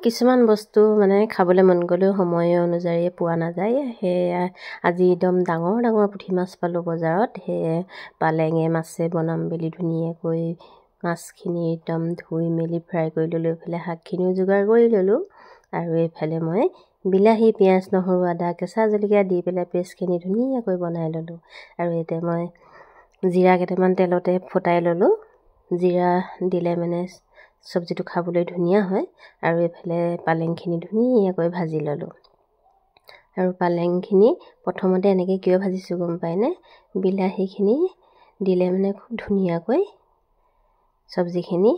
কিছুমান বস্তু মানে খাবলৈ মন গ'লেও সময় অনুযায়ী পোৱা নাযায়। সেয়ে আজি একদম ডাঙৰ ডাঙৰ পুঠি মাছ পালোঁ বজাৰত। সেয়ে পালেঙে মাছে বনাম বুলি ধুনীয়াকৈ মাছখিনি একদম ধুই মেলি ফ্ৰাই কৰি ল'লোঁ। এইফালে শাকখিনিও যোগাৰ কৰি ল'লোঁ আৰু এইফালে মই বিলাহী, পিঁয়াজ, নহৰু, আদা, কেঁচা জলকীয়া দি পেলাই পেষ্টখিনি ধুনীয়াকৈ বনাই ল'লোঁ। আৰু এতিয়া মই জিৰা কেইটামান তেলতে ফুটাই ল'লোঁ। জিৰা দিলে মানে চব্জিটো খাবলৈ ধুনীয়া হয়। আৰু এইফালে পালেংখিনি ধুনীয়াকৈ ভাজি ল'লোঁ। আৰু পালেংখিনি প্ৰথমতে এনেকৈ কিয় ভাজিছোঁ গম পায়নে? বিলাহীখিনি দিলে মানে খুব ধুনীয়াকৈ চব্জিখিনি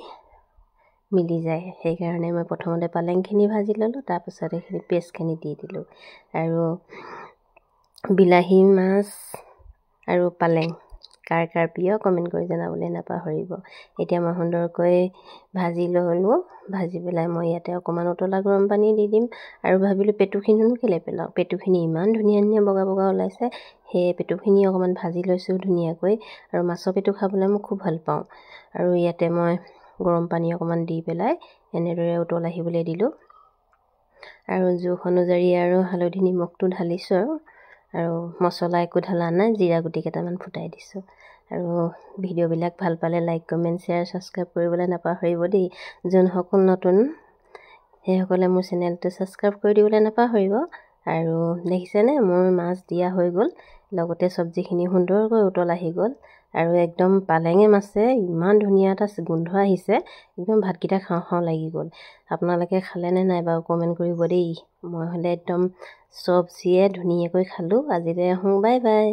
মিলি যায়। সেইকাৰণে মই প্ৰথমতে পালেংখিনি ভাজি ল'লোঁ, তাৰপিছত এইখিনি পেষ্টখিনি দি দিলোঁ। আৰু বিলাহী মাছ আৰু পালেং কাৰ কাৰ প্ৰিয় কমেণ্ট কৰি জনাবলৈ নাপাহৰিব। এতিয়া মই সুন্দৰকৈ ভাজি ল'লোঁ। ভাজি পেলাই মই ইয়াতে অকণমান উতলা গৰম পানী দি দিম। আৰু ভাবিলোঁ পেটুখিনিনো কেলৈ পেলাওঁ, পেটুখিনি ইমান ধুনীয়া ধুনীয়া বগা বগা ওলাইছে। সেয়ে পেটুখিনি অকণমান ভাজি লৈছোঁ ধুনীয়াকৈ। আৰু মাছৰ পেটু খাবলৈ মই খুব ভাল পাওঁ। আৰু ইয়াতে মই গৰম পানী অকণমান দি পেলাই এনেদৰে উতল আহিবলৈ দিলোঁ। আৰু জোখ অনুযায়ী আৰু হালধি নিমখটো ঢালিছোঁ। আৰু মছলা একো ঢলা নাই, জিৰা গুটি কেইটামান ফুটাই দিছোঁ। আৰু ভিডিঅ'বিলাক ভাল পালে লাইক, কমেণ্ট, শ্বেয়াৰ, ছাবস্ক্ৰাইব কৰিবলৈ নাপাহৰিব দেই। যোনসকল নতুন সেইসকলে মোৰ চেনেলটো ছাবস্ক্ৰাইব কৰি দিবলৈ নাপাহৰিব। আৰু দেখিছেনে মোৰ মাছ দিয়া হৈ গ'ল, লগতে চব্জিখিনি সুন্দৰকৈ উতল আহি গ'ল। আৰু একদম পালেঙে মাছে ইমান ধুনীয়া এটা গোন্ধ আহিছে, একদম ভাতকেইটা খাওঁ খাওঁ লাগি গ'ল। আপোনালোকে খালেনে নাই বাৰু কমেণ্ট কৰিব দেই। মই হ'লে একদম চব্জিয়ে ধুনীয়াকৈ খালোঁ। আজিলৈ আহোঁ, বাই বাই।